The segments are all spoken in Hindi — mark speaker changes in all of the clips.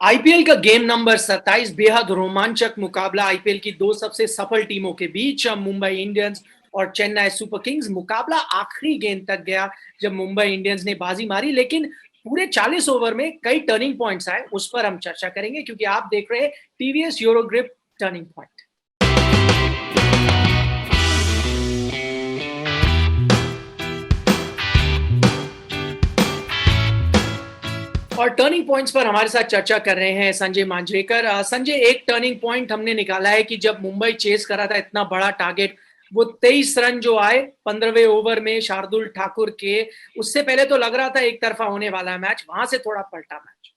Speaker 1: आईपीएल का गेम नंबर 27 बेहद रोमांचक मुकाबला आईपीएल की दो सबसे सफल टीमों के बीच मुंबई इंडियंस और चेन्नई सुपर किंग्स। मुकाबला आखिरी गेंद तक गया जब मुंबई इंडियंस ने बाजी मारी, लेकिन पूरे 40 ओवर में कई टर्निंग पॉइंट्स आए, उस पर हम चर्चा करेंगे क्योंकि आप देख रहे हैं TVS euro grip turning point. और टर्निंग पॉइंट्स पर हमारे साथ चर्चा कर रहे हैं संजय मांजरेकर। संजय, एक टर्निंग पॉइंट हमने निकाला है कि जब मुंबई चेस कर रहा था इतना बड़ा टारगेट, वो 23 रन जो आए 15वें ओवर में शार्दुल ठाकुर के, उससे पहले तो लग रहा था एक तरफा होने वाला है मैच, वहां से थोड़ा पलटा मैच।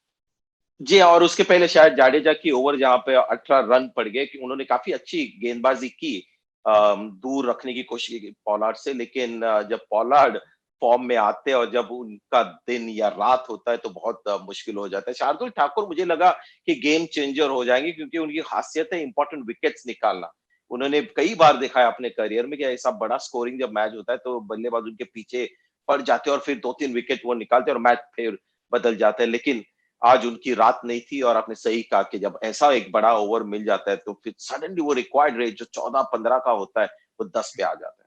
Speaker 2: जी, और उसके पहले शायद जाडेजा की ओवर जहां पे 18 रन पड़ गए कि उन्होंने काफी अच्छी गेंदबाजी की, दूर रखने की कोशिश की पोलार्ड से, लेकिन जब पोलार्ड फॉर्म में आते हैं और जब उनका दिन या रात होता है तो बहुत मुश्किल हो जाता है। शार्दुल ठाकुर मुझे लगा कि गेम चेंजर हो जाएंगे क्योंकि उनकी खासियत है इंपॉर्टेंट विकेट्स निकालना। उन्होंने कई बार देखा है अपने करियर में कि ऐसा बड़ा स्कोरिंग जब मैच होता है तो बल्लेबाज उनके पीछे पड़ जाते हैं और फिर 2-3 विकेट वो निकालते हैं और मैच फिर बदल जाता है। लेकिन आज उनकी रात नहीं थी और आपने सही कहा कि जब ऐसा एक बड़ा ओवर मिल जाता है तो फिर सडनली वो रिक्वायर्ड रेट जो 14-15 का होता है वो 10 पे आ जाता है।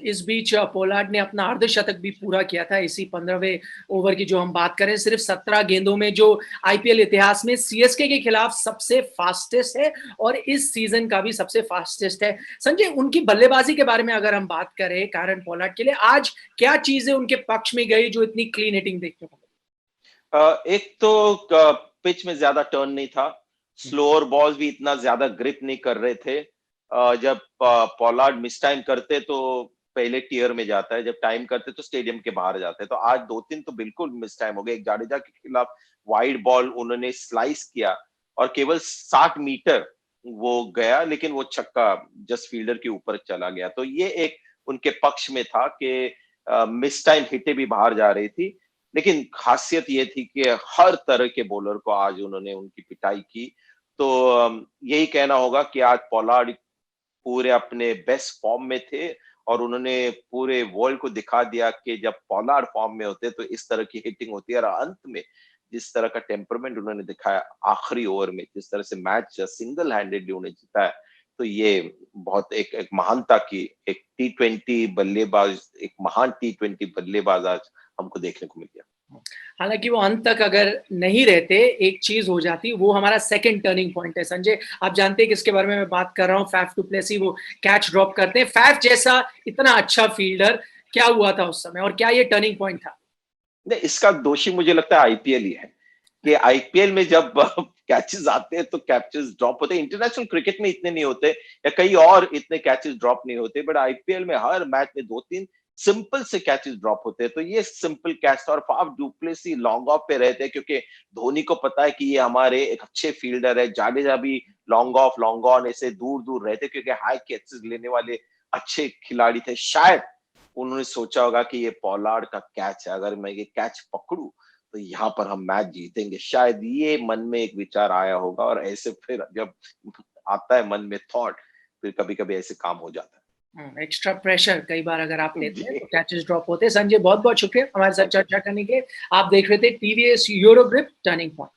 Speaker 1: इस बीच पोलार्ड ने अपना अर्धशतक भी पूरा किया था इसी 15वें ओवर की जो हम बात करें, सिर्फ 17 गेंदों में, जो आईपीएल इतिहास में सीएसके के खिलाफ सबसे फास्टेस्ट है और इस सीजन का भी सबसे फास्टेस्ट है। संजय, उनकी बल्लेबाजी के बारे में अगर हम बात करें कारण पोलार्ड के लिए, आज क्या चीजें उनके पक्ष में गई जो इतनी क्लीन हिटिंग देखने को
Speaker 2: एक तो पिच में ज्यादा टर्न नहीं था,
Speaker 1: मिली?
Speaker 2: स्लोअर बॉल्स भी इतना ज्यादा ग्रिप नहीं कर रहे थे। जब पोलार्ड मिस टाइम करते तो पहले टियर में जाता है, जब टाइम करते तो स्टेडियम के बाहर जाते हैं। तो आज 2-3 तो बिल्कुल मिस टाइम हो गए। एक जाडेजा के खिलाफ वाइड बॉल उन्होंने स्लाइस किया और केवल 60 मीटर वो गया, लेकिन वो छक्का जस्ट फील्डर के ऊपर चला गया। तो ये एक उनके पक्ष में था कि मिस टाइम हिटें भी बाहर जा रही थी। लेकिन खासियत ये थी कि हर तरह के बॉलर को आज उन्होंने उनकी पिटाई की। तो यही कहना होगा कि आज पोलार्ड पूरे अपने बेस्ट फॉर्म में थे और उन्होंने पूरे वर्ल्ड को दिखा दिया कि जब पोलार्ड फॉर्म में होते तो इस तरह की हिटिंग होती है। और अंत में जिस तरह का टेम्परमेंट उन्होंने दिखाया आखिरी ओवर में, जिस तरह से मैच सिंगल हैंडेडली उन्हें जीता है, तो ये बहुत एक महानता की एक टी20 बल्लेबाज, एक महान टी20 बल्लेबाज आज हमको देखने को मिल गया।
Speaker 1: हालांकि वो अंत तक अगर नहीं रहते, एक चीज हो जाती, वो हमारा सेकंड टर्निंग पॉइंट है। संजय, आप जानते हैं किसके बारे में मैं बात कर रहा हूँ? Faf du Plessis. वो कैच ड्रॉप करते हैं, फैफ जैसा इतना अच्छा फील्डर, क्या हुआ था उस समय और क्या ये टर्निंग पॉइंट था?
Speaker 2: नहीं, इसका दोषी मुझे लगता है आईपीएल ही है कि आईपीएल में जब कैचेस आते हैं तो कैचेस ड्रॉप होते हैं। इंटरनेशनल क्रिकेट में इतने नहीं होते या कई और इतने कैचेस ड्रॉप नहीं होते, बट आईपीएल में हर मैच में 2-3 सिंपल से कैचेस ड्रॉप होते हैं। तो ये सिंपल कैच था और फाफ डुप्लेसी लॉन्ग ऑफ पे रहते हैं क्योंकि धोनी को पता है कि ये हमारे एक अच्छे फील्डर है। जाडेजा भी लॉन्ग ऑफ लॉन्ग ऑन ऐसे दूर दूर रहते क्योंकि हाई कैचेस लेने वाले अच्छे खिलाड़ी थे। शायद उन्होंने सोचा होगा कि ये पोलार्ड का कैच है, अगर मैं ये कैच पकड़ूं तो यहाँ पर हम मैच जीतेंगे। शायद ये मन में एक विचार आया होगा और ऐसे फिर जब आता है मन में थॉट, फिर कभी कभी ऐसे काम हो जाता
Speaker 1: एक्स्ट्रा प्रेशर कई बार अगर आप
Speaker 2: है।
Speaker 1: लेते हैं
Speaker 2: जी,
Speaker 1: तो कैचेस ड्रॉप होते हैं। संजय, बहुत बहुत शुक्रिया हमारे साथ चर्चा करने के लिए। आप देख रहे थे TVS euro grip turning point.